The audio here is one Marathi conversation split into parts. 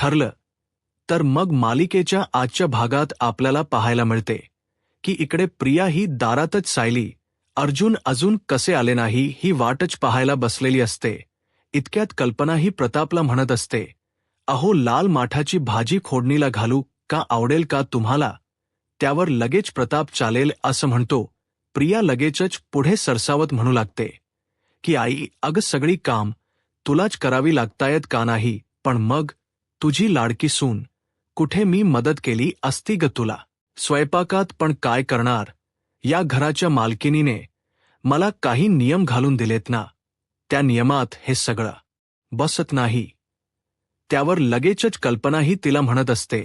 ठरलं. तर मग मालिकेच्या आजच्या भागात आपल्याला पाहायला मिळते की इकडे प्रिया ही दारातच सायली, अर्जुन अजून कसे आले नाही ही वाटच पाहायला बसलेली असते. इतक्यात कल्पना ही प्रतापला म्हणत असते, अहो लाल माठाची भाजी फोडणीला घालू का, आवडेल का तुम्हाला? त्यावर लगेच प्रताप चालेल असं म्हणतो. प्रिया लगेचच पुढे सरसावत म्हणू लागते की आई, अगं सगळी काम तुलाच करावी लागतायत का नाही? पण मग तुझी लाडकी सून, कुठे मी मदत केली असती ग तुला स्वयंपाकात? पण काय करणार, या घराच्या मालकिनीने मला काही नियम घालून दिलेत ना, त्या नियमात हे सगळं बसत नाही. त्यावर लगेचच कल्पनाही तिला म्हणत असते,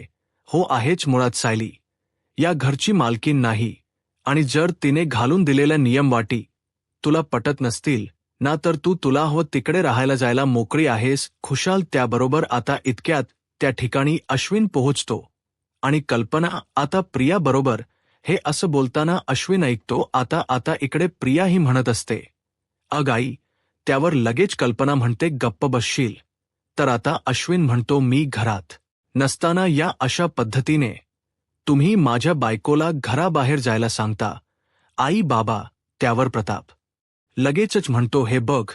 हो आहेच मुळात सायली या घरची मालकीन नाही, आणि जर तिने घालून दिलेल्या नियमवाटी तुला पटत नसतील ना, तर तू तुला हो तिकडे राहायला जायला मोकळी आहेस खुशाल. त्याबरोबर आता इतक्यात त्या ठिकाणी अश्विन पोहोचतो आणि कल्पना आता प्रिया बरोबर हे असं बोलताना अश्विन ऐकतो. आता इकडे प्रिया ही म्हणत असते, अग आई. त्यावर लगेच कल्पना म्हणते, गप्प बसशील? तर आता अश्विन म्हणतो, मी घरात नसताना या अशा पद्धतीने तुम्ही माझ्या बायकोला घराबाहेर जायला सांगता? आई बाबा. त्यावर प्रताप लगेचच म्हणतो, हे बघ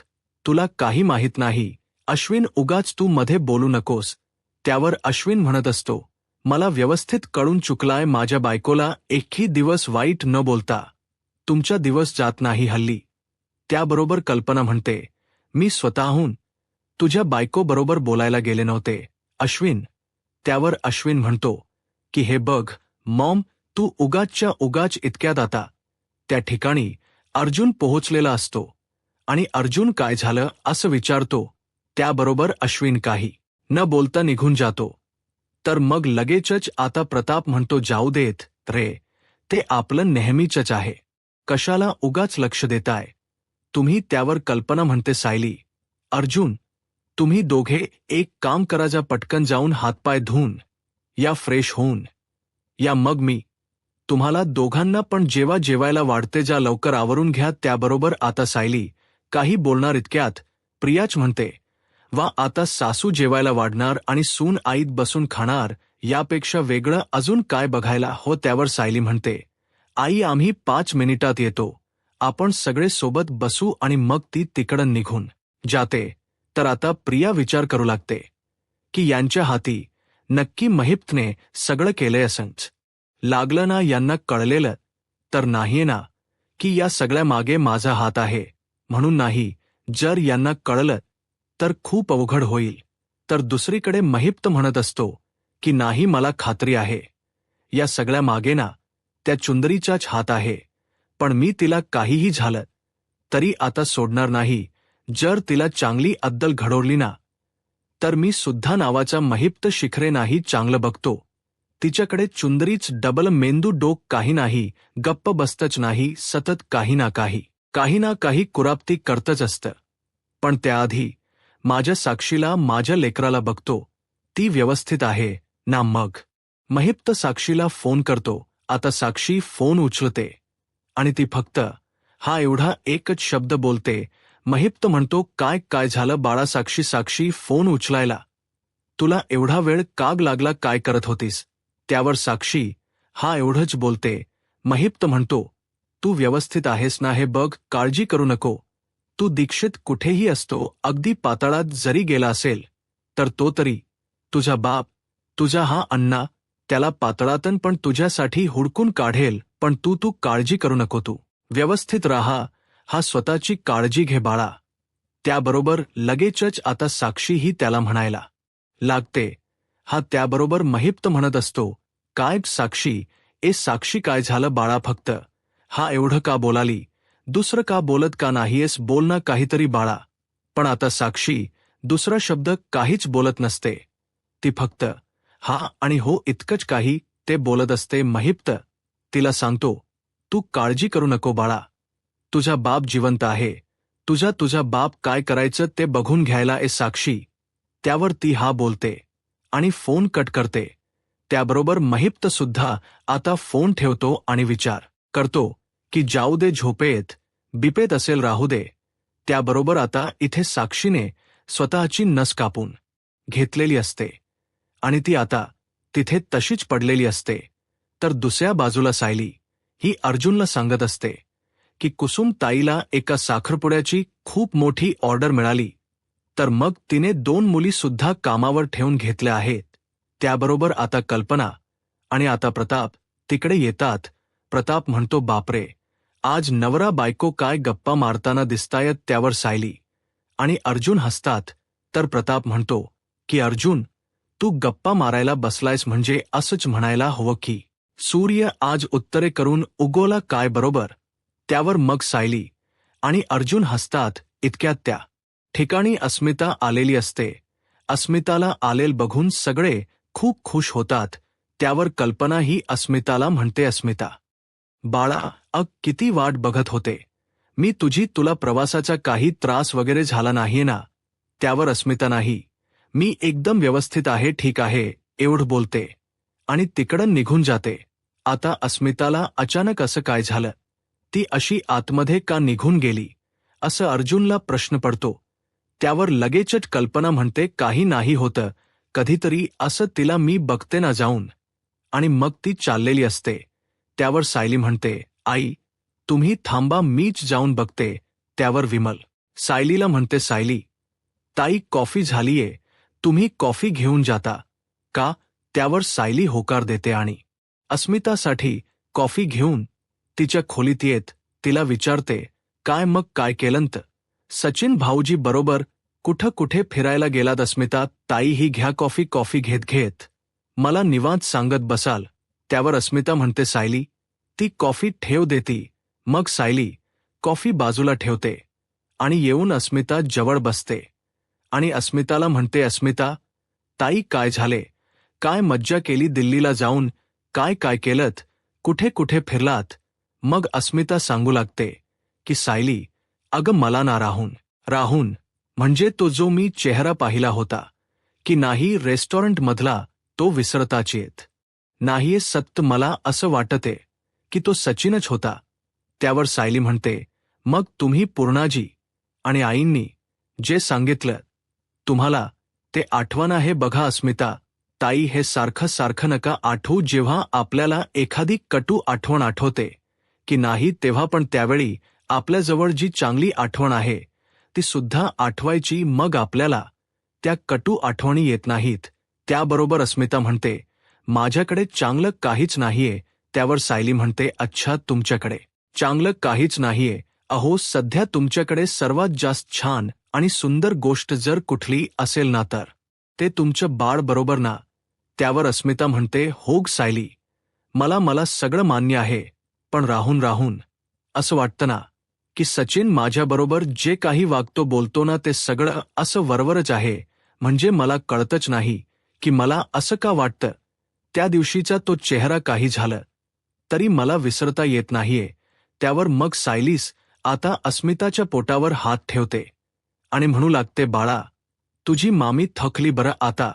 तुला काही माहीत नाही अश्विन, उगाच तू मध्ये बोलू नकोस. त्यावर अश्विन म्हणत असतो, मला व्यवस्थित कळून चुकलाय, माझ्या बायकोला एकही दिवस वाईट न बोलता तुमचा दिवस जात नाही हल्ली. त्याबरोबर कल्पना म्हणते, मी स्वतःहून तुझ्या बायकोबरोबर बोलायला गेले नव्हते अश्विन. त्यावर अश्विन म्हणतो की हे बघ मॉम, तू उगाचच्या उगाच. इतक्यात आता त्या ठिकाणी अर्जुन पोहोचलेला असतो आणि अर्जुन काय झालं असं विचारतो. त्याबरोबर अश्विन काही न बोलता निघून जातो. तर मग लगेचच आता प्रताप म्हणतो, जाऊ देत रे, ते आपलं नेहमीचंच आहे, कशाला उगाच लक्ष देताय तुम्ही? त्यावर कल्पना म्हणते, सायली, अर्जुन, तुम्ही दोघे एक काम करा, जा पटकन जाऊन हातपाय धुवून या, फ्रेश होऊन या, मग मी तुम्हाला दोघांना पण जेवायला वाढते, जा लवकर आवरून घ्या. त्याबरोबर आता सायली काही बोलणार इतक्यात प्रियाच म्हणते, वा, आता सासू जेवायला वाढणार आणि सून आईत बसून खाणार, यापेक्षा वेगळं अजून काय बघायला हो? त्यावर सायली म्हणते, आई आम्ही 5 मिनिटात येतो, आपण सगळे सोबत बसू. आणि मग ती तिकडं निघून जाते. तर आता प्रिया विचार करू लागते की यांच्या हाती नक्की महिप्तने सगळं केलंय असंच लागलं ना, यांना कळलेलं तर नाहीये ना की या सगळ्या मागे माझा हात आहे म्हणून? नाही, जर यांना कळलं तर खूप अवघड होईल. तर दुसरीकडे महिप्त म्हणत असतो की नाही, मला खात्री आहे या सगळ्या मागे ना त्या चुंदरीचाच हात आहे, पण मी तिला काहीही झालं तरी आता सोडणार नाही. जर तिला चांगली अद्दल घडवली ना, तर मी सुद्धा नावाचा महिप्त शिखरे नाही चांगलं बघतो. तिच्याकडे चुंदरीच डबल मेंदू डोक काही नाही, गप्प बसतच नाही, सतत काही ना काही कुरापती करतच असतं. पण त्याआधी माझ्या साक्षीला, माझ्या लेकराला बघतो, ती व्यवस्थित आहे ना? मग महिप्त साक्षीला फोन करतो. आता साक्षी फोन उचलते आणि ती फक्त हा एवढा एकच शब्द बोलते. महिप्त म्हणतो, काय झालं बाळा? साक्षी फोन उचलायला तुला एवढा वेळ काग लागला, काय करत होतीस? त्यावर साक्षी हा एवढंच बोलते. महिप्त म्हणतो, तू व्यवस्थित आहेस ना? हे बघ, काळजी करू नको. तू दीक्षित कुठेही असतो, अगदी पाताळात जरी गेला असेल तर तो तरी तुझा बाप, तुझा हा अण्णा, त्याला पातळातन पण तुझ्यासाठी हुडकून काढेल. पण तू काळजी करू नको, तू व्यवस्थित राहा, हा स्वतःची काळजी घे बाळा. त्याबरोबर लगेचच आता साक्षी ही त्याला म्हणायला लागते. हा त्याबरोबर महिप्त म्हणत असतो, काय साक्षी, साक्षी काय झालं बाळा? फक्त हा एवढं का बोलाली? दुसरं का बोलत का नाहीयेस? बोल ना काहीतरी बाळा. पण आता साक्षी दुसरा शब्द काहीच बोलत नसते. ती फक्त हा आणि हो इतकंच काही ते बोलत असते. महिप्त तिला सांगतो, तू काळजी करू नको बाळा, तुझा बाप जिवंत आहे. तुझा बाप काय करायचं ते बघून घ्यायला साक्षी. त्यावर ती हा बोलते आणि फोन कट करते. त्याबरोबर महिप्त सुद्धा आता फोन ठेवतो आणि विचार करतो की जाऊ दे, झोपेत बिपेत असेल राहू दे. त्याबरोबर आता इथे साक्षीने स्वतःची नस कापून घेतलेली असते आणि ती आता तिथे तशीच पडलेली असते. तर दुसऱ्या बाजूला सायली ही अर्जुनला सांगत असते की कुसुम ताईला एका साखरपुड्याची खूप मोठी ऑर्डर मिळाली, तर मग तिने 2 मुली सुद्धा कामावर ठेवून घेतल्या आहेत. त्याबरोबर आता कल्पना आणि आता प्रताप तिकडे येतात. प्रताप म्हणतो, बापरे, आज नवरा बायको काय गप्पा मारताना दिसतायत. त्यावर सायली आणि अर्जुन हसतात. तर प्रताप म्हणतो की अर्जुन, तू गप्पा मारायला बसलायस म्हणजे असंच म्हणायला हवं की सूर्य आज उत्तरेकडून उगवला काय, बरोबर. त्यावर मग सायली आणि अर्जुन हसतात. इतक्यात त्या ठिकाणी अस्मिता आलेली असते. अस्मिताला आलेल बघून सगळे खूप खुश होतात. त्यावर कल्पना ही अस्मिताला म्हणते, अस्मिता बाळा, किती वाट बघत होते मी तुझी. तुला प्रवासाचा काही त्रास वगैरे झाला नाहीये ना. त्यावर अस्मिता, नाही, मी एकदम व्यवस्थित आहे, ठीक आहे, एवढं बोलते आणि तिकडं निघून जाते. आता अस्मिताला अचानक असं काय झालं, ती अशी आतमध्ये का निघून गेली, असं अर्जुनला प्रश्न पडतो. त्यावर लगेचच कल्पना म्हणते, काही नाही होतं, कधीतरी असं तिला मी बघते ना जाऊन. आणि मग ती चाललेली असते. त्यावर सायली म्हणते, आई तुम्ही थांबा, मीच जाऊन बघते. त्यावर विमल सायलीला म्हणते, सायली ताई कॉफी झालीये, तुम्ही कॉफी घेऊन जाता का. त्यावर सायली होकार देते आणि अस्मितासाठी कॉफी घेऊन तिच्या खोलीत येत तिला विचारते, काय मग काय केलंत. सचिन भाऊजी बरोबर कुठं कुठे फिरायला गेलात. अस्मिता, ताई ही घ्या कॉफी. कॉफी घेत घेत मला निवांत सांगत बसाल. त्यावर अस्मिता म्हणते, सायली ती कॉफी ठेव देती. मग सायली कॉफी बाजूला ठेवते आणि येऊन अस्मिता जवळ बसते आणि अस्मिताला म्हणते, अस्मिता ताई काय झाले, काय मज्जा केली दिल्लीला जाऊन, काय काय केलत, कुठे कुठे फिरलात. मग अस्मिता सांगू लागते की सायली, अगं मला ना राहून म्हणजे तो जो मी चेहरा पाहिला होता की नाही रेस्टॉरंटमधला, तो विसरताच येत नाहीये. सत्य मला असं वाटते की तो सचिनच होता. त्यावर सायली म्हणते, मग तुम्ही पूर्णाजी आणि आईंनी जे सांगितलं तुम्हाला ते आठवण आहे बघा. अस्मिता ताई, हे सारखं सारखं नका आठवू. जेव्हा आपल्याला एखादी कटू आठवण आठवते की नाही, तेव्हा पण त्यावेळी आपल्याजवळ जी चांगली आठवण आहे ती सुद्धा आठवायची. मग आपल्याला त्या कटू आठवणी येत नाहीत. त्याबरोबर अस्मिता म्हणते, माझ्याकडे चांगलं काहीच नाहीये. त्यावर सायली म्हणते, अच्छा, तुमच्याकडे चांगलं काहीच नाहीये. अहो, सध्या तुमच्याकडे सर्वात जास्त छान आणि सुंदर गोष्ट जर कुठली असेल ना, तर ते तुमचं बाळ, बरोबर ना. त्यावर अस्मिता म्हणते, होग सायली, मला सगळं मान्य आहे, पण राहून असं वाटतं ना की सचिन माझ्याबरोबर जे काही वागतो बोलतो ना, ते सगळं असं वरवरच आहे. म्हणजे मला कळतच नाही की मला असं का वाटतं. त्या दिवशीचा तो चेहरा काही झालं तरी मला विसरता येत नाहीये. त्यावर मग सायलीस आता अस्मिताच्या पोटावर हात ठेवते आणि म्हणू लागते, बाळा तुझी मामी थकली बरं आता.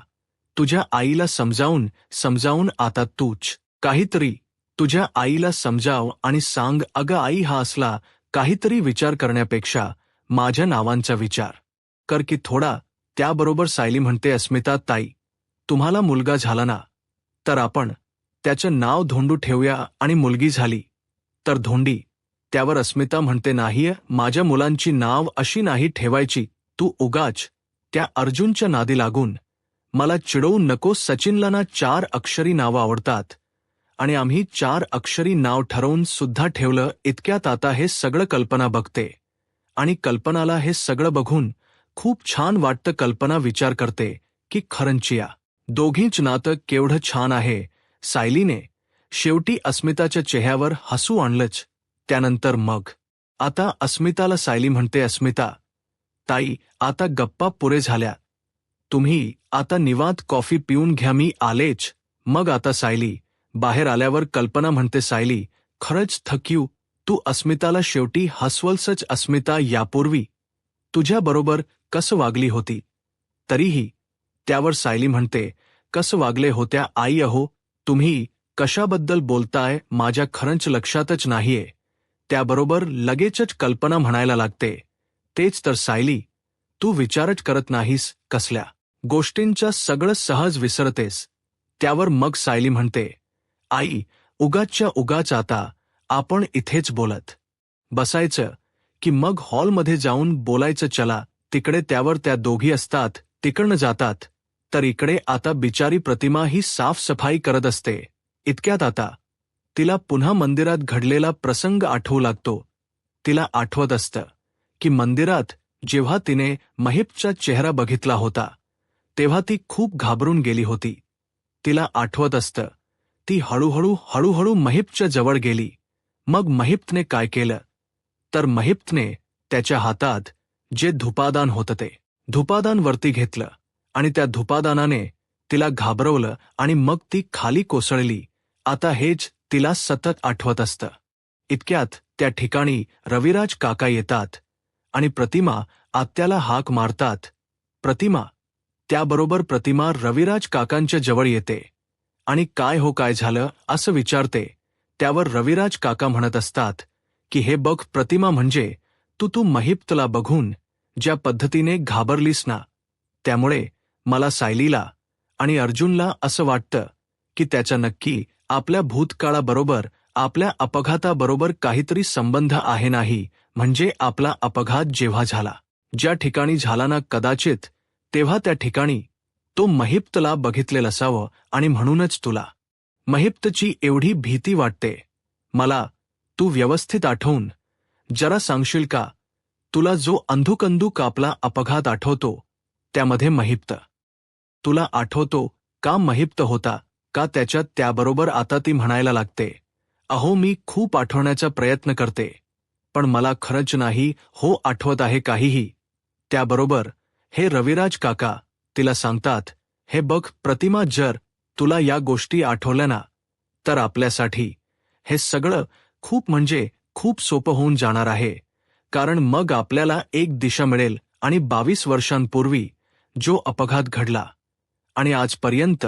तुझ्या आईला समजावून आता तूच काहीतरी तुझ्या आईला समजाव आणि सांग, अगं आई, हा असला काहीतरी विचार करण्यापेक्षा माझ्या नावांचा विचार कर की थोडा. त्याबरोबर सायली म्हणते, अस्मिता ताई, तुम्हाला मुलगा झाला ना, तर आपण त्याचं नाव धोंडू ठेवूया आणि मुलगी झाली तर धोंडी. त्यावर अस्मिता म्हणते, नाही, माझ्या मुलांची नाव अशी नाही ठेवायची. तू उगाच त्या अर्जुनच्या नादी लागून मला चिडवू नको. सचिनला ना 4 अक्षरी नावं आवडतात आणि आम्ही 4 अक्षरी नाव ठरवून सुद्धा ठेवलं. इतक्यात आता हे सगळं कल्पना बघते आणि कल्पनाला हे सगळं बघून खूप छान वाटतं. कल्पना विचार करते की खरंच या दोघींच नातं केवढं छान आहे. सायलीने शेवटी अस्मिताच्या चेहऱ्यावर हसू आणलंच. त्यानंतर मग आता अस्मिताला सायली म्हणते, अस्मिता ताई, आता गप्पा पुरे झाल्या, तुम्ही आता निवांत कॉफी पिऊन घ्या, मी आलेच. मग आता सायली बाहेर आल्यावर कल्पना म्हणते, सायली खरंच थक्यू, तू अस्मिताला शेवटी हसवलसच. अस्मिता यापूर्वी तुझ्याबरोबर कसं वागली होती तरीही. त्यावर सायली म्हणते, कसं वागले होत्या आई, अहो तुम्ही कशाबद्दल बोलताय, माझ्या खरंच लक्षातच नाहीये. त्याबरोबर लगेचच कल्पना म्हणायला लागते, तेच तर सायली, तू विचारच करत नाहीस कसल्या गोष्टींच्या सगळं सहज विसरतेस. त्यावर मग सायली म्हणते, आई, उगाचच्या उगाच आता आपण इथेच बोलत बसायचं की मग हॉलमध्ये जाऊन बोलायचं. चला तिकडे. त्यावर त्या दोघी असतात, तिकडनं जातात. तर इकडे आता बिचारी प्रतिमा ही साफसफाई करत असते. इतक्यात आता तिला पुन्हा मंदिरात घडलेला प्रसंग आठवू लागतो. तिला आठवत असतं की मंदिरात जेव्हा तिने महिपचा चेहरा बघितला होता तेव्हा ती खूप घाबरून गेली होती. तिला आठवत असतं ती हळूहळू महिपच्या जवळ गेली. मग महिपने काय केलं तर महिपने त्याच्या हातात जे धुपादान होतं ते धुपादान वरती घेतलं आणि त्या धुपादानाने तिला घाबरवलं आणि मग ती खाली कोसळली. आता हेच तिला सतत आठवत असतं. इतक्यात त्या ठिकाणी रविराज काका येतात आणि प्रतिमा आत्याला हाक मारतात. प्रतिमा. त्याबरोबर प्रतिमा रविराज काकांच्या जवळ येते आणि काय झालं असं विचारते. त्यावर रविराज काका म्हणत असतात की हे बघ प्रतिमा, म्हणजे तू महिपला बघून ज्या पद्धतीने घाबरलीस ना, त्यामुळे मला सायलीला आणि अर्जुनला असं वाटतं की त्याचा नक्की आपल्या भूतकाळाबरोबर, आपल्या अपघाताबरोबर काहीतरी संबंध आहे. नाही म्हणजे आपला अपघात जेव्हा झाला, ज्या ठिकाणी झाला ना, कदाचित तेव्हा त्या ठिकाणी तो महिपला बघितलेलं असावं आणि म्हणूनच तुला महिपची एवढी भीती वाटते. मला तू व्यवस्थित आठवून जरा सांगशील का, तुला जो अंधुकंदुक आपला अपघात आठवतो त्यामध्ये महिप तुला आठवतो का? महिप होता का त्याच्यात? त्याबरोबर आता ती म्हणायला लागते, अहो मी खूप आठवण्याचा प्रयत्न करते पण मला खरंच नाही हो आठवत आहे काहीही. त्याबरोबर हे रविराज काका तिला सांगतात, हे बघ प्रतिमा, जर तुला या गोष्टी आठवल्या ना तर आपल्यासाठी हे सगळं खूप म्हणजे खूप सोपं होऊन जाणार आहे. कारण मग आपल्याला एक दिशा मिळेल आणि 22 वर्षांपूर्वी जो अपघात घडला आणि आजपर्यंत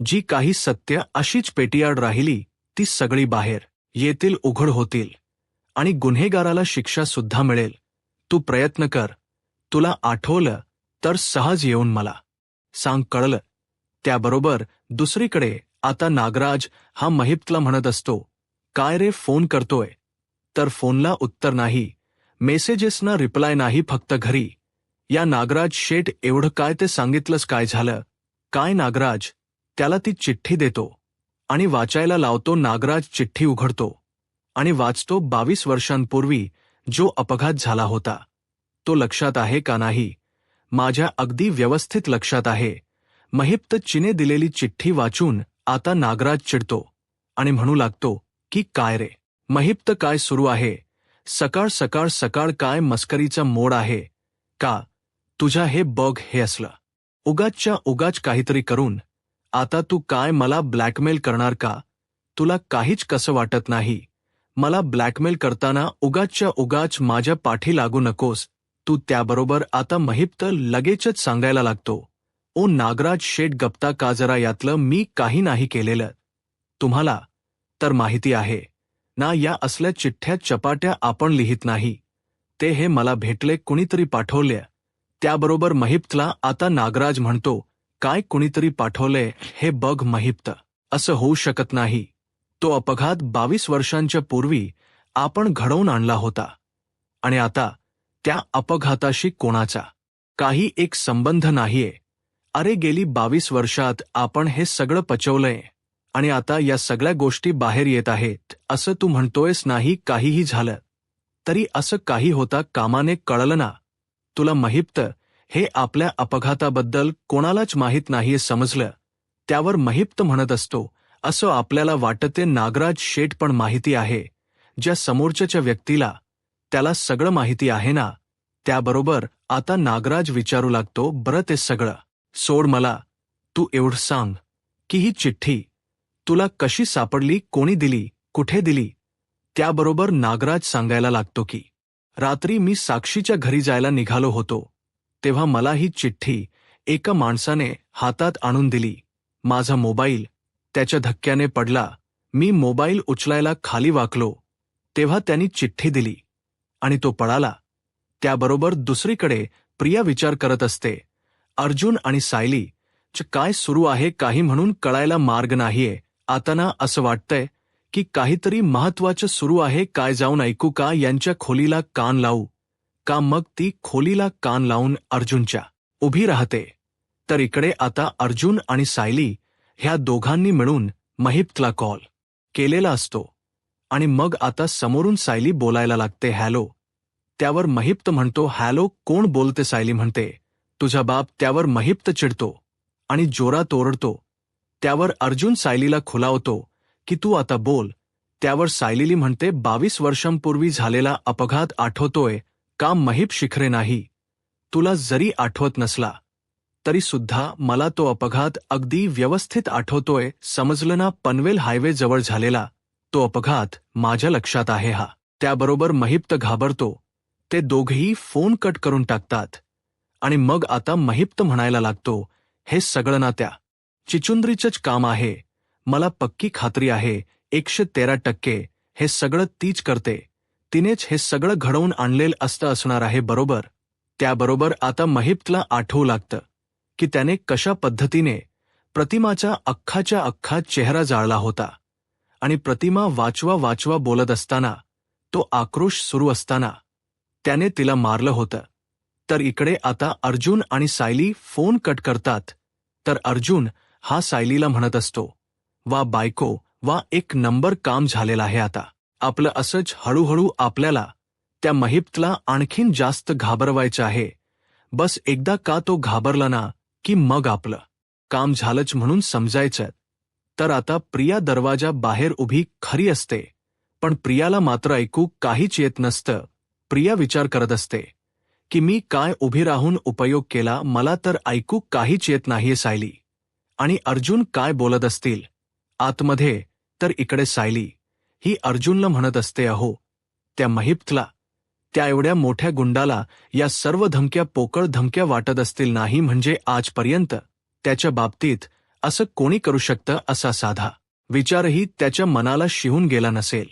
जी काही सत्य अशीच पेटीआड राहिली ती सगळी बाहेर येतील, उघड होतील आणि गुन्हेगाराला शिक्षा सुद्धा मिळेल. तू प्रयत्न कर. तुला आठवलं तर सहज येऊन मला सांग, कळलं? त्याबरोबर दुसरीकडे आता नागराज हा महिपला म्हणत असतो, काय रे फोन करतोय तर फोनला उत्तर नाही, मेसेजेसना रिप्लाय नाही, फक्त घरी या. नागराज शेठ, एवढं काय ते सांगितलंस? काय झालं काय? नागराज त्याला ती चिठ्ठी देतो आणि वाचायला लावतो. नागराज चिठ्ठी उघडतो आणि वाचतो. 22 वर्षांपूर्वी जो अपघात झाला होता तो लक्षात आहे का? नाही, माझ्या अगदी व्यवस्थित लक्षात आहे. महिपने दिलेली चिठ्ठी वाचून आता नागराज चिडतो आणि म्हणू लागतो की काय रे महिप, काय सुरू आहे सकाळ सकाळ काय मस्करीचा मोड आहे का तुझ्या? हे बघ, हे असलं उगाचच्या उगाच काहीतरी करून आता तू काय मला ब्लॅकमेल करणार का? तुला काहीच कसं वाटत नाही मला ब्लॅकमेल करताना? उगाचच्या उगाच माझ्या पाठी लागू नकोस तू. त्याबरोबर आता महिप लगेचच सांगायला लागतो, ओ नागराज शेठ, गप्ता का जरा, यातलं मी काही नाही केलेलं. तुम्हाला तर माहिती आहे ना, या असल्या चिठ्ठ्या चपाट्या आपण लिहित नाही. ते हे मला भेटले, कुणीतरी पाठवले. त्याबरोबर महिपला आता नागराज म्हणतो, काय कुणीतरी पाठवले? हे बघ महिप, असं होऊ शकत नाही. तो अपघात 22 वर्षांच्या पूर्वी आपण घडवून आणला होता आणि आता त्या अपघाताशी कोणाचा काही एक संबंध नाहीये. अरे गेली 22 वर्षात आपण हे सगळं पचवलंय आणि आता या सगळ्या गोष्टी बाहेर येत आहेत. असं तू म्हणतोयस? नाही, काहीही झालं तरी असं काही होता कामाने, कळलं ना तुला महिप? हे आपल्या अपघाताबद्दल कोणालाच माहीत नाहीये, समजलं? त्यावर महिप म्हणत असतो, असं आपल्याला वाटते नागराज शेठ, पण माहिती आहे ज्या समोरच्या व्यक्तीला त्याला सगळं माहिती आहे ना. त्याबरोबर आता नागराज विचारू लागतो, बरं ते सगळं सोड, मला तू एवढं सांग की ही चिठ्ठी तुला कशी सापडली, कोणी दिली, कुठे दिली? त्याबरोबर नागराज सांगायला लागतो की रात्री मी साक्षीच्या घरी जायला निघालो होतो तेव्हा मला ही चिठ्ठी एका माणसाने हातात आणून दिली. माझा मोबाईल त्याच्या धक्क्याने पडला. मी मोबाईल उचलायला खाली वाकलो तेव्हा त्यांनी चिठ्ठी दिली आणि तो पळाला. त्याबरोबर दुसरीकडे प्रिया विचार करत असते, अर्जुन आणि सायली च काय सुरू आहे काही म्हणून कळायला मार्ग नाहीये. आता ना असं वाटतंय की काहीतरी महत्वाचं सुरू आहे. काय जाऊन ऐकू का यांच्या खोलीला कान लावू का? मग ती खोलीला कान लावून अर्जुनच्या उभी राहते. तर इकडे आता अर्जुन आणि सायली ह्या दोघांनी मिळून महिप्तला कॉल केलेला असतो आणि मग आता समोरून सायली बोलायला लागते, हॅलो. त्यावर महिप्त म्हणतो, हॅलो कोण बोलते? सायली म्हणते, तुझा बाप. त्यावर महिप्त चिडतो आणि जोरात ओरडतो. त्यावर अर्जुन सायलीला खुलावतो की तू आता बोल. त्यावर सायली म्हणते, 22 वर्षांपूर्वी झालेला अपघात आठवतोय का? महिप शिखरे नाही. तुला जरी आठवत नसला तरी सुद्धा मला तो अपघात अगदी व्यवस्थित आठवतोय, समजलं ना? पनवेल हायवे जवळ झालेला तो अपघात माझ्या लक्षात आहे. हा त्याबरोबर महिप्त घाबरतो. ते दोघेही फोन कट करून टाकतात आणि मग आता महिप्त म्हणायला लागतो, हे सगळं ना त्या चिचुंद्रीचंच काम आहे. मला पक्की खात्री आहे 113% हे सगळं तीच करते. तिनेच हे सगळं घडवून आणलेलं असणार आहे, बरोबर. त्याबरोबर आता महिप्तला आठवू लागतं की त्याने कशा पद्धतीने प्रतिमाचा अख्खाच्या अख्खा चेहरा जाळला होता आणि प्रतिमा वाचवा वाचवा बोलत असताना, तो आक्रोश सुरू असताना त्याने तिला मारलं होतं. तर इकडे आता अर्जुन आणि सायली फोन कट करतात. तर अर्जुन हा सायलीला म्हणत असतो, वा बायको वा, एक नंबर काम झालेलं आहे. आता आपलं असंच हळूहळू आपल्याला त्या महिप्तला आणखीन जास्त घाबरवायचं आहे. बस एकदा का तो घाबरला ना की मग आपलं काम झालंच म्हणून समजायचं. तर आता प्रिया दरवाजा बाहेर उभी खरी असते, पण प्रियाला मात्र ऐकू काहीच येत नसतं. प्रिया विचार करत असते की मी काय उभी राहून उपयोग केला, मला तर ऐकू काहीच येत नाहीये. सायली आणि अर्जुन काय बोलत असतील आतमध्ये. तर इकडे सायली ही अर्जुनला म्हणत असते, अहो त्या महिप्तला, त्या एवढ्या मोठ्या गुंडाला या सर्व धमक्या पोकळ धमक्या वाटत असतील, नाही म्हणजे आजपर्यंत त्याच्या बाबतीत असं कोणी करू शकतं असा साधा विचारही त्याच्या मनाला शिवून गेला नसेल.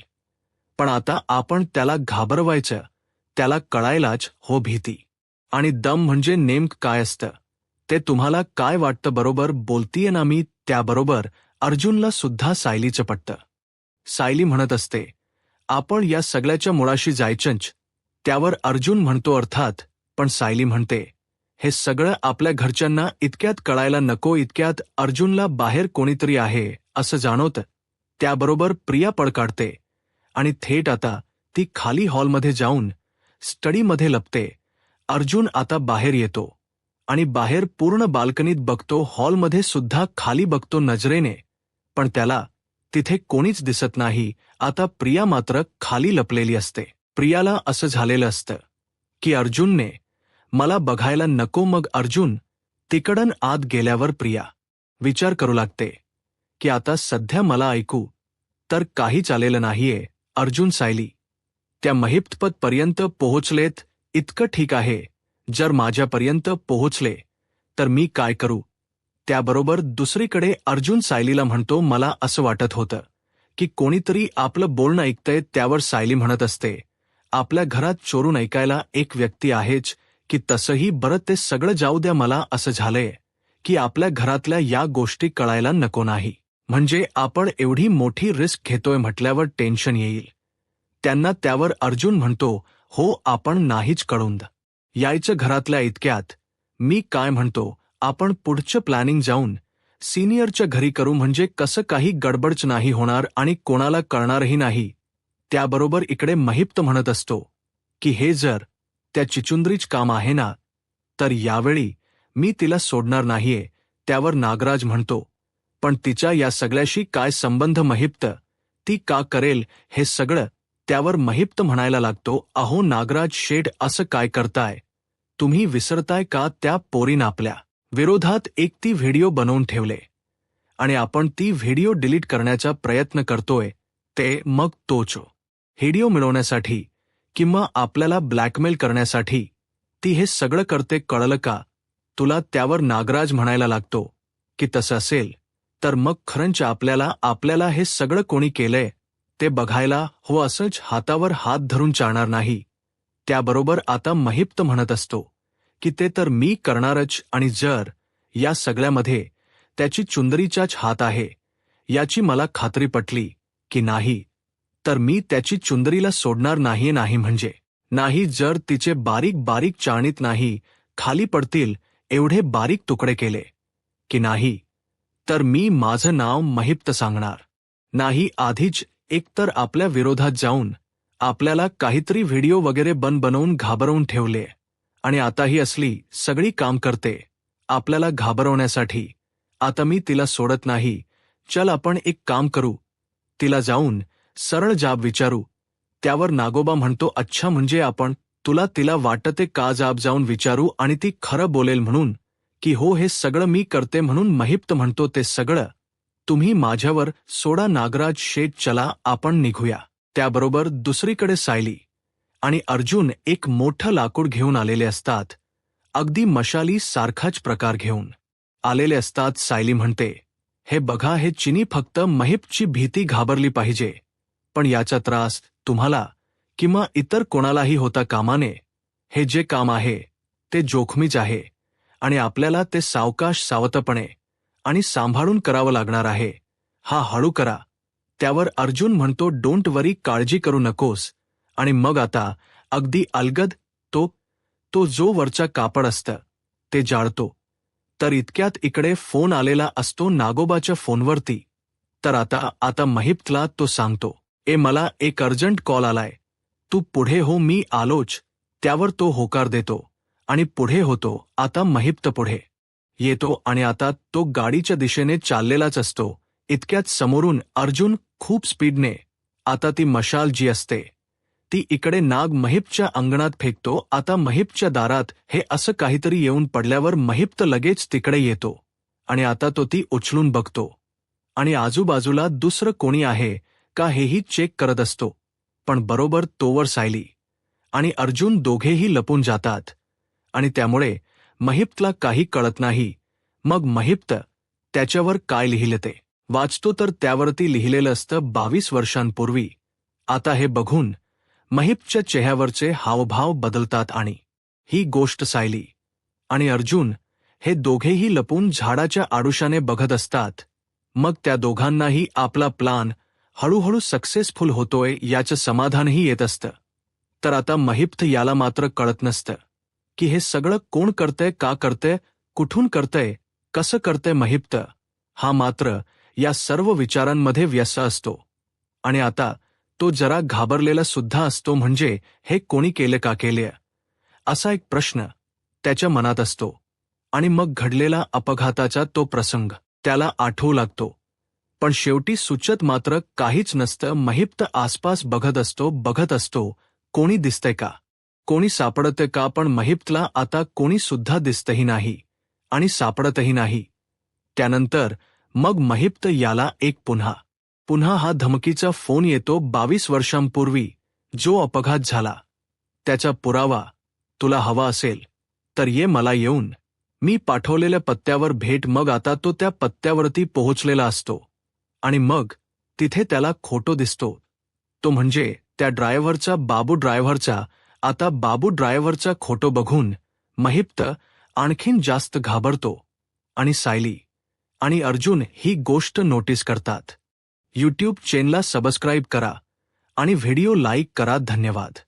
पण आता आपण त्याला घाबरवायचं, त्याला कळायलाच हो भीती आणि दम म्हणजे नेमकं काय असतं ते तुम्हाला काय वाटतं? बरोबर बोलतीये ना मी. त्याबरोबर अर्जुनला सुद्धा सायलीचं पटतं. सायली म्हणत असते, आपण या सगळ्याच्या मुळाशी जायचंच. त्यावर अर्जुन म्हणतो, अर्थात. पण सायली म्हणते, हे सगळं आपल्या घरच्यांना इतक्यात कळायला नको. इतक्यात अर्जुनला बाहेर कोणीतरी आहे असं जाणवतं. त्याबरोबर प्रिया पळ काढते आणि थेट आता ती खाली हॉलमध्ये जाऊन स्टडीमध्ये लपते. अर्जुन आता बाहेर येतो आणि बाहेर पूर्ण बाल्कनीत बघतो, हॉलमध्ये सुद्धा खाली बघतो नजरेने, पण त्याला तिथे कोणीच दिसत नाही. आता प्रिया मात्र खाली लपलेली असते. प्रियाला असं झालेलं असतं की अर्जुनने मला बघायला नको. मग अर्जुन तिकडन आत गेल्यावर प्रिया विचार करू लागते की आता सध्या मला ऐकू तर काहीच आलेलं नाहीये. अर्जुन सायली त्या महिप्तपर्यंत पोहोचलेत, इतकं ठीक आहे. जर माझ्यापर्यंत पोहोचले तर मी काय करू? त्याबरोबर दुसरीकडे अर्जुन सायलीला म्हणतो, मला असं वाटत होतं की कोणीतरी आपलं बोलणं ऐकतंय. त्यावर सायली म्हणत असते, आपल्या घरात चोरून ऐकायला एक व्यक्ती आहेच की तसंही बरं ते सगळं जाऊ द्या. मला असं झालंय की आपल्या घरातल्या या गोष्टी कळायला नको नाही. म्हणजे आपण एवढी मोठी रिस्क घेतोय म्हटल्यावर टेन्शन येईल त्यांना. त्यावर अर्जुन म्हणतो, हो आपण नाहीच कळून यायचं घरातल्या इतक्यात. मी काय म्हणतो, आपण पुढचं प्लॅनिंग जाऊन सिनियरच्या घरी करू, म्हणजे कसं काही गडबडच नाही होणार आणि कोणाला कळणारही नाही. त्याबरोबर इकडे महिप्त म्हणत असतो की हे जर त्या चिचुंद्रीच काम आहे ना तर यावेळी मी तिला सोडणार नाहीये. त्यावर नागराज म्हणतो, पण तिच्या या सगळ्याशी काय संबंध? महिप्त ती का करेल हे सगळं? त्यावर महिप्त म्हणायला लागतो, अहो नागराज शेठ, असं काय करताय तुम्ही? विसरताय का त्या पोरीनं आपल्या विरोधात एक ती व्हिडिओ बनवून ठेवले आणि आपण ती व्हिडिओ डिलीट करण्याचा प्रयत्न करतोय. ते मग तोच व्हिडिओ मिळवण्यासाठी किंवा आपल्याला ब्लॅकमेल करण्यासाठी ती हे सगळं करते, कळलं का तुला? त्यावर नागराज म्हणायला लागतो की तसं असेल तर मग खरंच आपल्याला हे सगळं कोणी केलंय ते बघायला हो. असंच हातावर हात धरून चालणार नाही. त्याबरोबर आता महिप्त म्हणत असतो की ते तर मी करणारच, आणि जर या सगळ्यामध्ये त्याची चुंदरीचाच हात आहे याची मला खात्री पटली की नाही, तर मी त्याची चुंदरीला सोडणार नाही म्हणजे नाही. जर तिचे बारीक बारीक चाळणीत नाही खाली पडतील एवढे बारीक तुकडे केले की नाही, तर मी माझं नाव महिप्त सांगणार नाही. आधीच एकतर आपल्या विरोधात जाऊन आपल्याला काहीतरी व्हिडिओ वगैरे बनवून घाबरवून ठेवले, आणि आता ही असली सगळी काम करते आपल्याला घाबरवण्यासाठी. आता मी तिला सोडत नाही. चल आपण एक काम करू, तिला जाऊन सरळ जाब विचारू. त्यावर नागोबा म्हणतो, अच्छा म्हणजे आपण तिला वाटते का जाब जाऊन विचारू आणि ती खरं बोलेल म्हणून की हो हे सगळं मी करते म्हणून. महिप्त म्हणतो, ते सगळं तुम्ही माझ्यावर सोडा नागराज शेठ, चला आपण निघूया. त्याबरोबर दुसरीकडे सायली आणि अर्जुन एक मोठं लाकूड घेऊन आलेले असतात, अगदी मशाली सारखाच प्रकार घेऊन आलेले असतात. सायली म्हणते, हे बघा, हे चिनी फक्त महिप्तची भीती घाबरली पाहिजे, पण याचा त्रास तुम्हाला किंवा इतर कोणालाही होता कामा नये. हे जे काम आहे ते जोखमीच आहे आणि आपल्याला ते सावकाश, सावधपणे आणि सांभाळून करावं लागणार आहे. हा हळू करा. त्यावर अर्जुन म्हणतो, डोंट वरी, काळजी करू नकोस. आणि मग आता अगदी अलगद तो जो वरचा कापड असतं ते जाळतो. तर इतक्यात इकडे फोन आलेला असतो नागोबाच्या फोनवरती. तर आता महिप्तला तो सांगतो, मला एक अर्जंट कॉल आलाय, तू पुढे हो, मी आलोच. त्यावर तो होकार देतो आणि पुढे होतो. आता महिप्त पुढे येतो आणि आता तो गाडीच्या दिशेने चाललेलाच असतो. इतक्यात समोरून अर्जुन खूप स्पीडने, आता ती मशाल जी असते ती इकडे नाग महिप्तच्या अंगणात फेकतो. आता महिप्तच्या दारात हे असं काहीतरी येऊन पडल्यावर महिप्त लगेच तिकडे येतो आणि आता तो ती उचलून बघतो आणि आजूबाजूला दुसरं कोणी आहे का हेही चेक करत असतो. पण बरोबर तोवर सायली आणि अर्जुन दोघेही लपून जातात आणि त्यामुळे महिप्तला काही कळत नाही. मग महिप्त त्याच्यावर काय लिहिलं ते वाचतो, तर त्यावरती लिहिलेलं असतं 22 वर्षांपूर्वी. आता हे बघून महिप्तच्या चेहऱ्यावरचे हावभाव बदलतात आणि ही गोष्ट सायली आणि अर्जुन हे दोघेही लपून झाडाच्या आडुशाने बघत असतात. मग त्या दोघांनाही आपला प्लान हळूहळू सक्सेसफुल होतोय याचं समाधानही येत असतं. तर आता महिप्त याला मात्र कळत नसतं की हे सगळं कोण करतंय, का करतंय, कुठून करतंय, कसं करतंय. महिप्त हा मात्र या सर्व विचारांमध्ये व्यस्त असतो आणि आता तो जरा घाबरलेला सुद्धा असतो. म्हणजे हे कोणी केलं, का केलं, असा एक प्रश्न त्याच्या मनात असतो. आणि मग घडलेला अपघाताचा तो प्रसंग त्याला आठवू लागतो. पण शेवटी सुचत मात्र काहीच नसतं. महिप्त आसपास बघत असतो कोणी दिसतंय का, कोणी सापडतंय का, पण महिप्तला आता कोणी सुद्धा दिसतही नाही आणि सापडतही नाही. त्यानंतर मग महिप्त याला एक पुन्हा हा धमकीचा फोन येतो. 22 वर्षांपूर्वी जो अपघात झाला त्याचा पुरावा तुला हवा असेल तर ये मला येऊन, मी पाठवलेल्या पत्त्यावर भेट. मग आता तो त्या पत्त्यावरती पोहोचलेला असतो आणि मग तिथे त्याला खोटो दिसतो, तो म्हणजे त्या ड्रायव्हरचा, बाबू ड्रायव्हरचा. आता बाबू ड्रायव्हरचा खोटो बघून महिप्त आणखीन जास्त घाबरतो आणि सायली आणि अर्जुन ही गोष्ट नोटीस करतात. यूट्यूब चॅनलला सबस्क्राईब करा आणि व्हिडिओ लाईक करा. धन्यवाद.